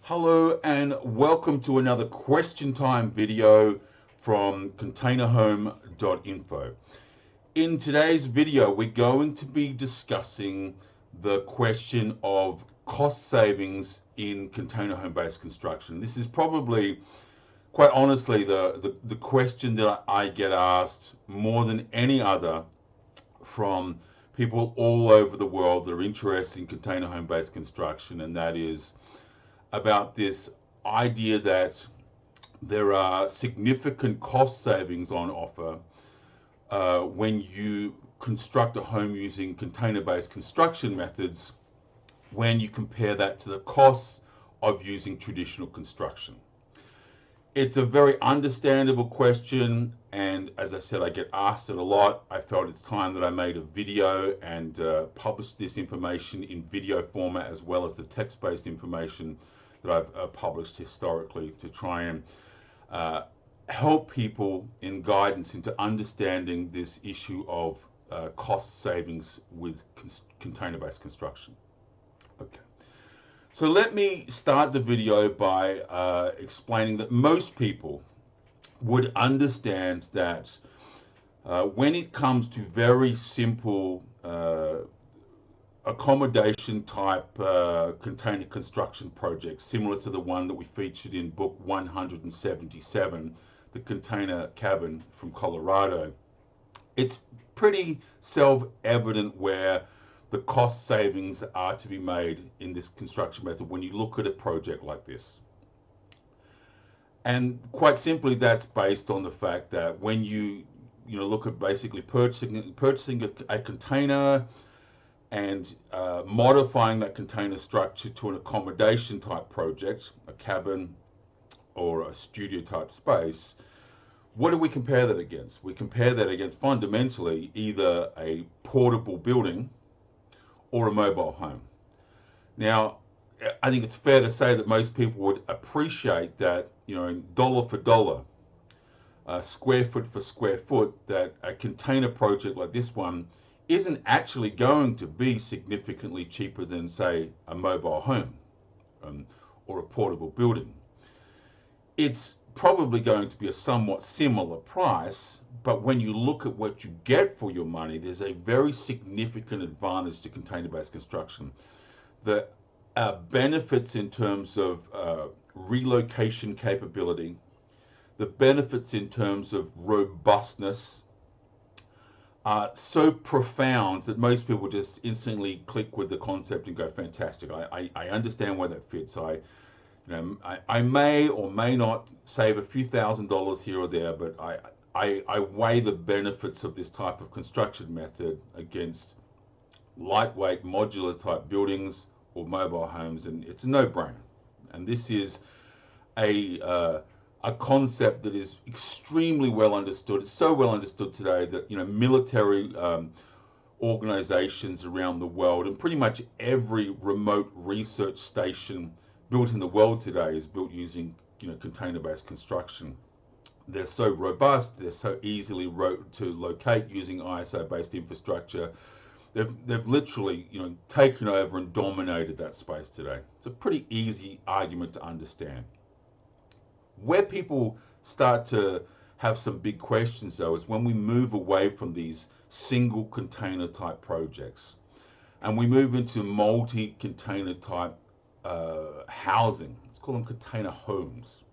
Hello and welcome to another question time video from containerhome.info. In today's video, we're going to be discussing the question of cost savings in container home-based construction. This is probably, quite honestly, the question that I get asked more than any other from people all over the world that are interested in container home-based construction, and that is about this idea that there are significant cost savings on offer when you construct a home using container-based construction methods when you compare that to the costs of using traditional construction. It's a very understandable question, and as I said, I get asked it a lot. I felt it's time that I made a video and published this information in video format as well as the text-based information that I've published historically to try and help people in guidance into understanding this issue of cost savings with container-based construction. Okay. So let me start the video by explaining that most people would understand that when it comes to very simple accommodation type container construction projects, similar to the one that we featured in book 177, the container cabin from Colorado, it's pretty self-evident where the cost savings are to be made in this construction method when you look at a project like this. And quite simply, that's based on the fact that when you look at basically purchasing a container and modifying that container structure to an accommodation type project, a cabin or a studio type space, what do we compare that against? We compare that against fundamentally either a portable building or a mobile home. Now, I think it's fair to say that most people would appreciate that, dollar for dollar, square foot for square foot, that a container project like this one isn't actually going to be significantly cheaper than, say, a mobile home or a portable building. It's probably going to be a somewhat similar price, but when you look at what you get for your money, there's a very significant advantage to container-based construction. The benefits in terms of relocation capability, the benefits in terms of robustness, are so profound that most people just instantly click with the concept and go, fantastic. I understand where that fits. I may or may not save a few $1,000s here or there, but I weigh the benefits of this type of construction method against lightweight modular type buildings or mobile homes, and it's a no-brainer. And this is a concept that is extremely well understood. It's so well understood today that military organizations around the world, and pretty much every remote research station built in the world today is built using container-based construction. They're so robust, they're so easily to locate using ISO-based infrastructure. They've literally taken over and dominated that space today. It's a pretty easy argument to understand. Where people start to have some big questions, though, is when we move away from these single container type projects and we move into multi-container type housing. Let's call them container homes.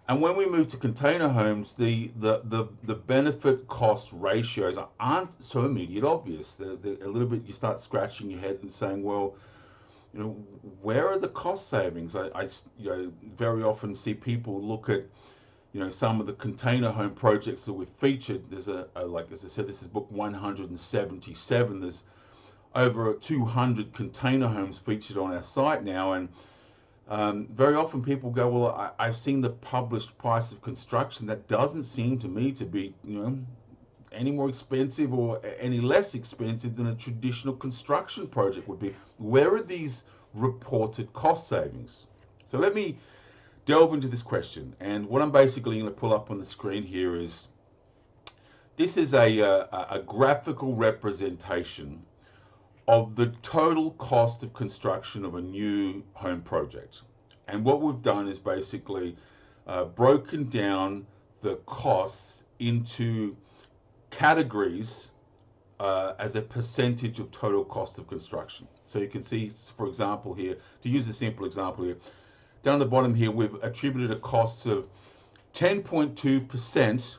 And when we move to container homes, the benefit cost ratios aren't so immediate obvious. They're a little bit, you start scratching your head and saying, well, where are the cost savings? I very often see people look at some of the container home projects that we've featured. There's like, as I said, this is book 177. There's over 200 container homes featured on our site now, and very often people go, well, I've seen the published price of construction. That doesn't seem to me to be any more expensive or any less expensive than a traditional construction project would be. Where are these reported cost savings? So let me delve into this question, and what I'm basically going to pull up on the screen here is this is a graphical representation of the total cost of construction of a new home project. And what we've done is basically broken down the costs into categories as a percentage of total cost of construction. So you can see, for example, here, to use a simple example here, down the bottom here, we've attributed a cost of 10.2%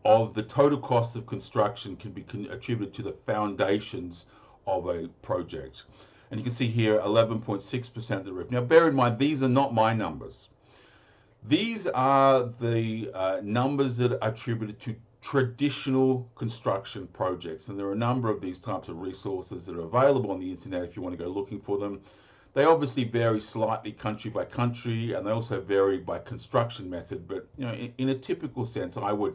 of the total cost of construction can be attributed to the foundations of a project. And you can see here 11.6% of the roof. Now bear in mind, these are not my numbers. These are the numbers that are attributed to traditional construction projects. And there are a number of these types of resources that are available on the internet if you want to go looking for them. They obviously vary slightly country by country, and they also vary by construction method. But you know, in a typical sense, I would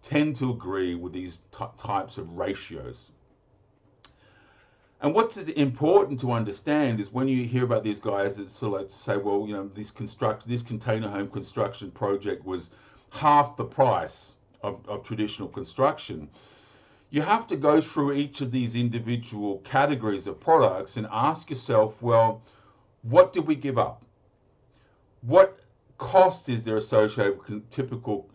tend to agree with these types of ratios. And what's important to understand is when you hear about these guys that sort of say, well, you know, this container home construction project was half the price of traditional construction. You have to go through each of these individual categories of products and ask yourself, well, what did we give up? What cost is there associated with typical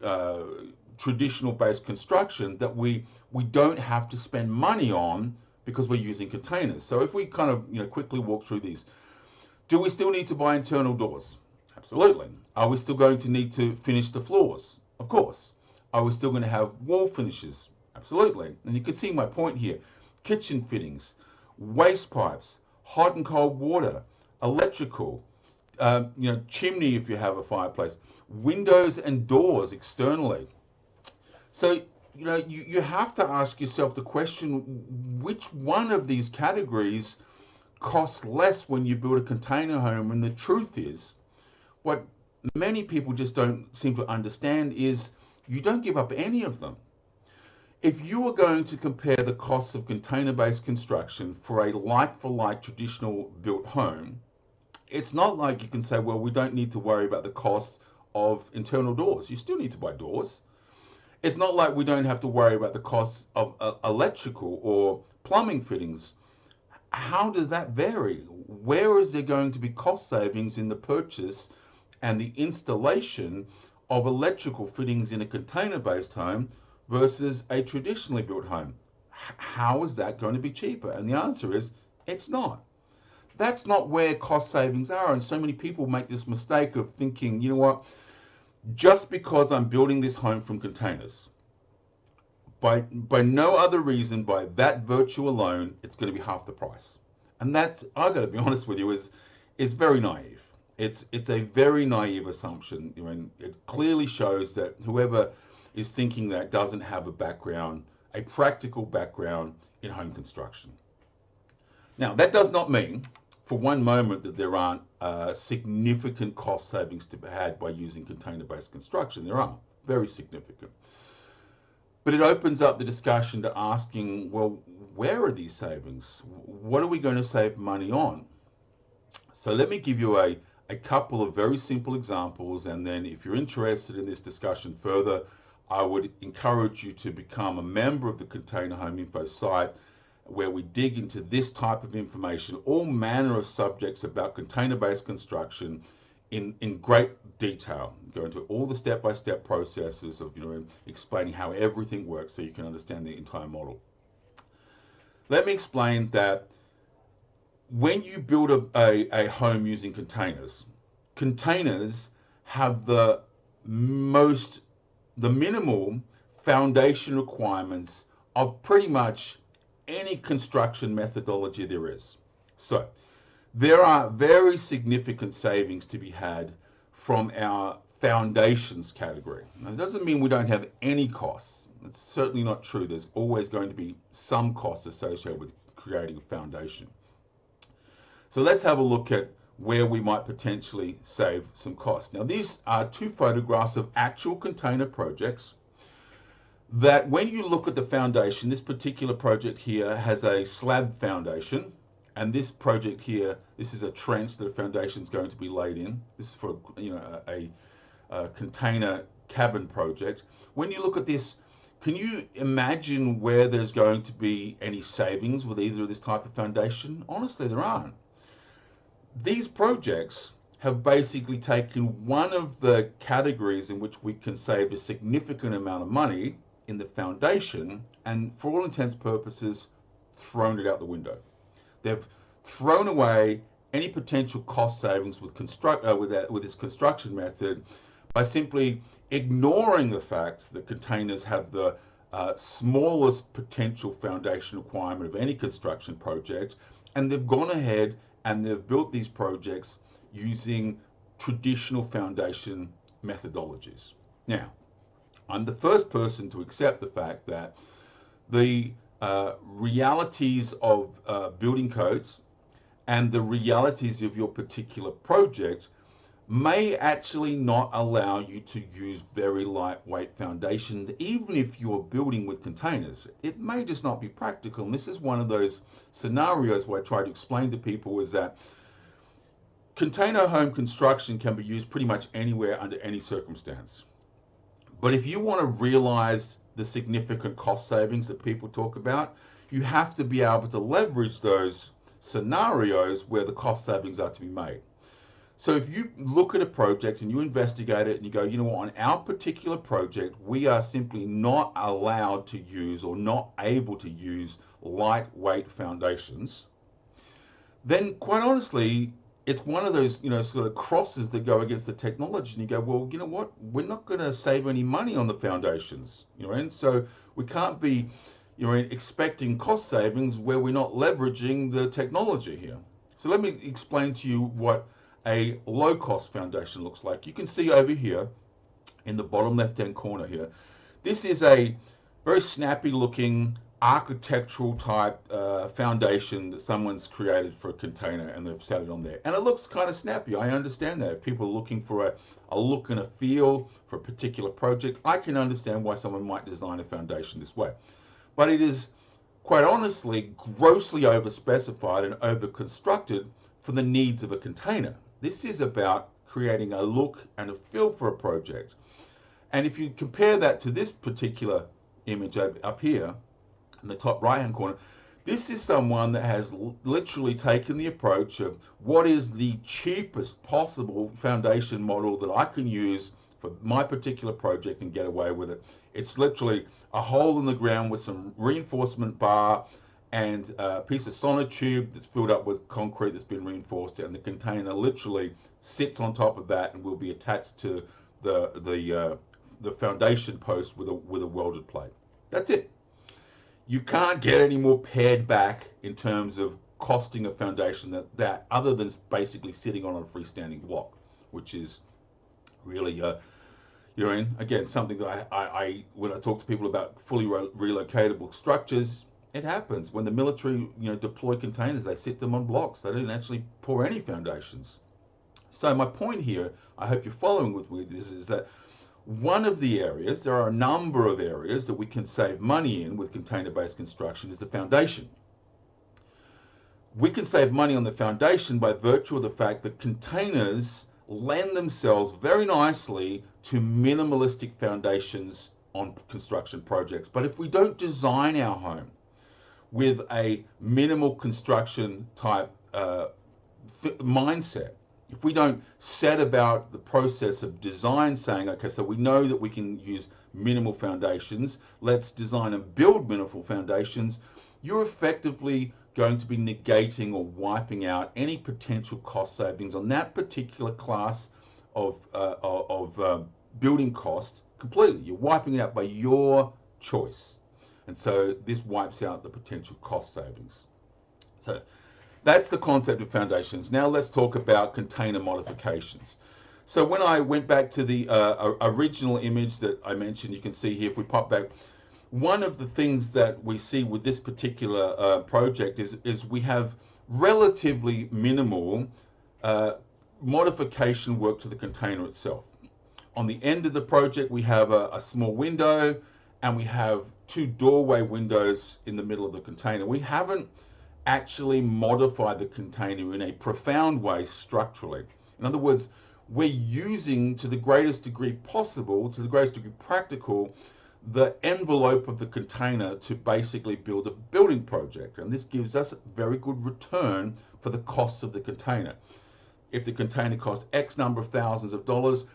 traditional based construction that we don't have to spend money on because we're using containers? So if we kind of quickly walk through these, do we still need to buy internal doors? Absolutely. Are we still going to need to finish the floors? Of course. Are we still going to have wall finishes? Absolutely. And you can see my point here. Kitchen fittings, waste pipes, hot and cold water, electrical, chimney if you have a fireplace, windows and doors externally. So, you have to ask yourself the question, which one of these categories costs less when you build a container home? And the truth is, what many people just don't seem to understand is you don't give up any of them. If you are going to compare the costs of container-based construction for a like-for-like traditional built home, it's not like you can say, well, we don't need to worry about the costs of internal doors. You still need to buy doors. It's not like we don't have to worry about the costs of electrical or plumbing fittings. How does that vary? Where is there going to be cost savings in the purchase and the installation of electrical fittings in a container-based home versus a traditionally built home? How is that going to be cheaper? And the answer is, it's not. That's not where cost savings are. And so many people make this mistake of thinking, you know what, just because I'm building this home from containers, by no other reason, by that virtue alone, it's going to be half the price. And that's, I've got to be honest with you, is very naive. It's a very naive assumption. I mean, it clearly shows that whoever is thinking that doesn't have a practical background in home construction. Now, that does not mean for one moment that there aren't significant cost savings to be had by using container-based construction. There are, very significant. But it opens up the discussion to asking, well, where are these savings? What are we going to save money on? So let me give you a couple of very simple examples, and then if you're interested in this discussion further, I would encourage you to become a member of the Container Home Info site, where we dig into this type of information, all manner of subjects about container-based construction in great detail. Go into all the step-by-step processes of explaining how everything works so you can understand the entire model. Let me explain that when you build a home using containers, containers have the minimal foundation requirements of pretty much any construction methodology there is. So there are very significant savings to be had from our foundations category. Now, it doesn't mean we don't have any costs. That's certainly not true. There's always going to be some costs associated with creating a foundation. So let's have a look at where we might potentially save some costs. Now, these are two photographs of actual container projects that when you look at the foundation, this particular project here has a slab foundation, and this project here, this is a trench that the foundation is going to be laid in. This is for a container cabin project. When you look at this, Can you imagine where there's going to be any savings with either of this type of foundation? Honestly, there aren't. These projects have basically taken one of the categories in which we can save a significant amount of money in the foundation and, for all intents and purposes, thrown it out the window. They've thrown away any potential cost savings with this construction method by simply ignoring the fact that containers have the smallest potential foundation requirement of any construction project, and they've gone ahead and they've built these projects using traditional foundation methodologies. Now, I'm the first person to accept the fact that the realities of building codes and the realities of your particular project may actually not allow you to use very lightweight foundations, even if you're building with containers. It may just not be practical. And this is one of those scenarios where I try to explain to people is that container home construction can be used pretty much anywhere under any circumstance. But if you want to realize the significant cost savings that people talk about, you have to be able to leverage those scenarios where the cost savings are to be made. So if you look at a project and you investigate it and you go, you know what, on our particular project, we are simply not allowed to use or not able to use lightweight foundations, then quite honestly, it's one of those, sort of crosses that go against the technology. And you go, well, you know what, we're not going to save any money on the foundations, and so we can't be, expecting cost savings where we're not leveraging the technology here. So let me explain to you what a low-cost foundation looks like. You can see over here in the bottom left-hand corner here, this is a very snappy-looking architectural type foundation that someone's created for a container and they've set it on there. And it looks kind of snappy. I understand that. If people are looking for a look and a feel for a particular project, I can understand why someone might design a foundation this way. But it is, quite honestly, grossly overspecified and overconstructed for the needs of a container. This is about creating a look and a feel for a project. And if you compare that to this particular image up here in the top right hand corner, this is someone that has literally taken the approach of what is the cheapest possible foundation model that I can use for my particular project and get away with it. It's literally a hole in the ground with some reinforcement bar and a piece of sonotube that's filled up with concrete that's been reinforced, and the container literally sits on top of that and will be attached to the foundation post with a welded plate. That's it. You can't get any more pared back in terms of costing a foundation that other than basically sitting on a freestanding block, which is really again, something that I when I talk to people about fully relocatable structures, it happens. When the military, deploy containers, they sit them on blocks. They don't actually pour any foundations. So my point here, I hope you're following with me, is that one of the areas, there are a number of areas that we can save money in with container-based construction, is the foundation. We can save money on the foundation by virtue of the fact that containers lend themselves very nicely to minimalistic foundations on construction projects. But if we don't design our home with a minimal construction type mindset, if we don't set about the process of design saying, okay, so we know that we can use minimal foundations, let's design and build minimal foundations, you're effectively going to be negating or wiping out any potential cost savings on that particular class of building cost completely. You're wiping it out by your choice. And so this wipes out the potential cost savings. So that's the concept of foundations. Now let's talk about container modifications. So when I went back to the original image that I mentioned, you can see here, if we pop back, one of the things that we see with this particular project is we have relatively minimal modification work to the container itself. On the end of the project, we have a small window and we have two doorway windows in the middle of the container. We haven't actually modified the container in a profound way structurally. In other words, we're using to the greatest degree possible, to the greatest degree practical, the envelope of the container to basically build a building project. And this gives us a very good return for the cost of the container. If the container costs X number of thousands of dollars,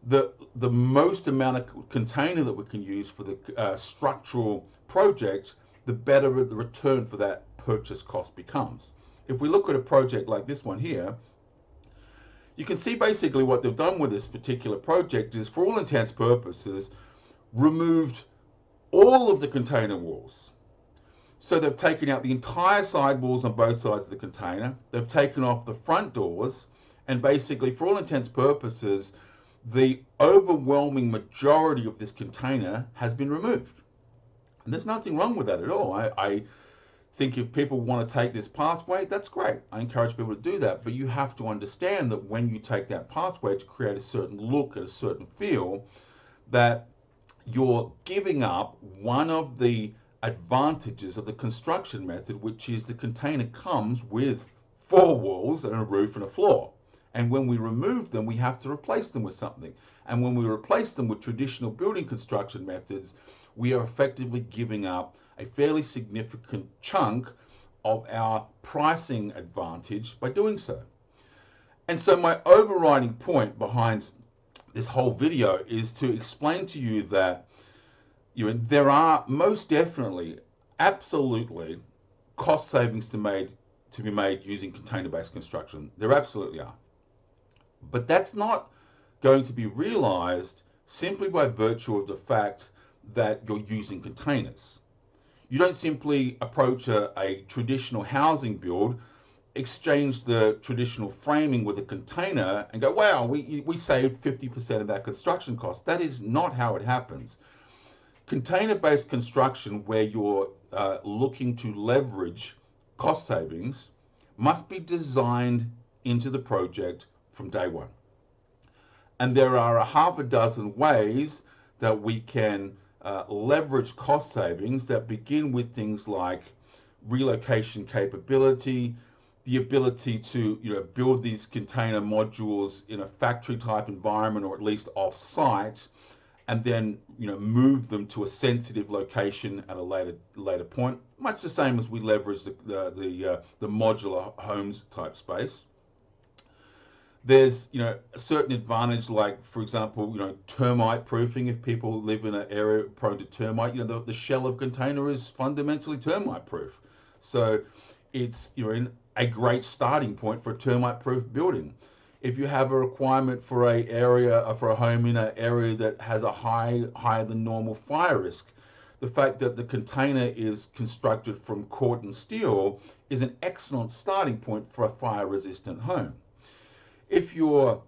the most amount of container that we can use for the structural project, the better the return for that purchase cost becomes. If we look at a project like this one here, you can see basically what they've done with this particular project is, for all intents and purposes, removed all of the container walls. So they've taken out the entire side walls on both sides of the container. They've taken off the front doors, and basically, for all intents and purposes, the overwhelming majority of this container has been removed. And there's nothing wrong with that at all. I think if people want to take this pathway, that's great. I encourage people to do that. But you have to understand that when you take that pathway to create a certain look and a certain feel, that you're giving up one of the advantages of the construction method, which is the container comes with 4 walls and a roof and a floor. And when we remove them, we have to replace them with something. And when we replace them with traditional building construction methods, we are effectively giving up a fairly significant chunk of our pricing advantage by doing so. And so my overriding point behind this whole video is to explain to you that there are most definitely, absolutely, cost savings to be made using container-based construction. There absolutely are. But that's not going to be realized simply by virtue of the fact that you're using containers. You don't simply approach a traditional housing build, exchange the traditional framing with a container and go, wow, we saved 50% of that construction cost. That is not how it happens. Container-based construction, where you're looking to leverage cost savings, must be designed into the project from day one. And there are a half a dozen ways that we can leverage cost savings that begin with things like relocation capability, the ability to build these container modules in a factory type environment, or at least off site, and then move them to a sensitive location at a later point, much the same as we leverage the modular homes type space. There's a certain advantage, like, for example, termite proofing. If people live in an area prone to termite, the shell of container is fundamentally termite proof. So it's in a great starting point for a termite proof building. If you have a requirement for a home in an area that has a higher than normal fire risk, the fact that the container is constructed from cordon steel is an excellent starting point for a fire resistant home. If you're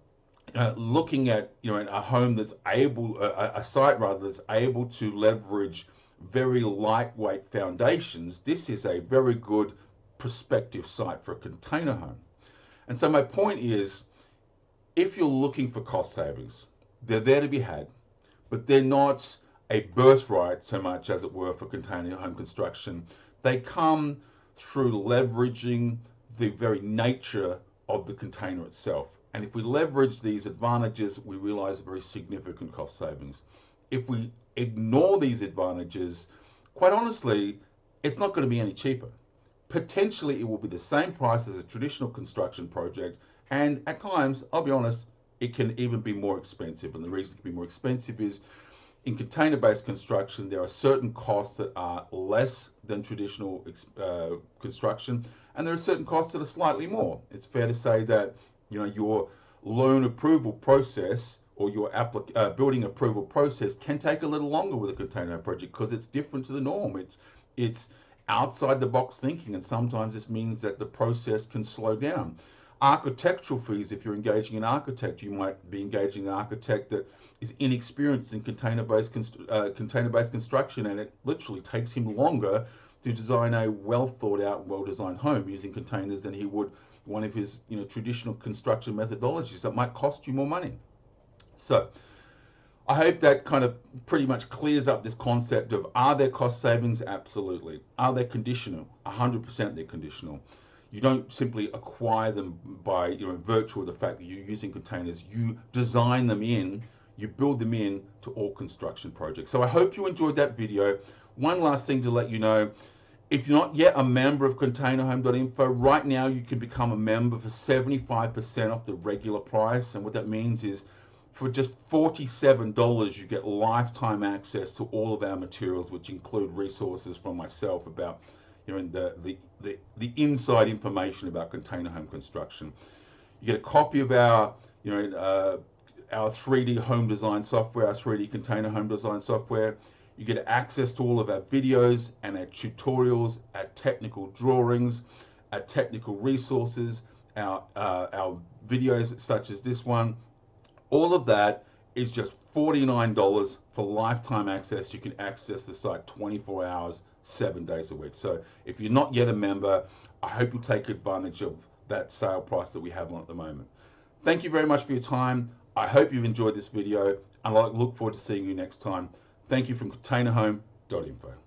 looking at a home that's a site that's able to leverage very lightweight foundations, this is a very good prospective site for a container home. And so my point is, if you're looking for cost savings, they're there to be had, but they're not a birthright so much, as it were, for container home construction. They come through leveraging the very nature of the container itself. And if we leverage these advantages, we realize very significant cost savings. If we ignore these advantages, quite honestly, it's not going to be any cheaper. Potentially, it will be the same price as a traditional construction project, and at times, I'll be honest, it can even be more expensive. And the reason it can be more expensive is, in container-based construction, there are certain costs that are less than traditional construction, and there are certain costs that are slightly more. It's fair to say that your loan approval process or your building approval process can take a little longer with a container project because it's different to the norm. It's outside the box thinking, and sometimes this means that the process can slow down. Architectural fees, if you're engaging an architect, you might be engaging an architect that is inexperienced in container-based construction, and it literally takes him longer to design a well thought out, well-designed home using containers than he would one of his traditional construction methodologies. That might cost you more money. So I hope that kind of pretty much clears up this concept of, are there cost savings? Absolutely. Are they conditional? 100% they're conditional. You don't simply acquire them by virtue of the fact that you're using containers. You design them in you build them in to all construction projects. So I hope you enjoyed that video. One last thing to let you know, if you're not yet a member of containerhome.info, right now you can become a member for 75% off the regular price. And what that means is for just $47, you get lifetime access to all of our materials, which include resources from myself about the inside information about container home construction. You get a copy of our our 3D home design software, our 3D container home design software. You get access to all of our videos and our tutorials, our technical drawings, our technical resources, our videos such as this one. All of that is just $49 for lifetime access. You can access the site 24 hours, 7 days a week. So if you're not yet a member, I hope you take advantage of that sale price that we have on at the moment. Thank you very much for your time. I hope you've enjoyed this video, and I look forward to seeing you next time. Thank you from containerhome.info.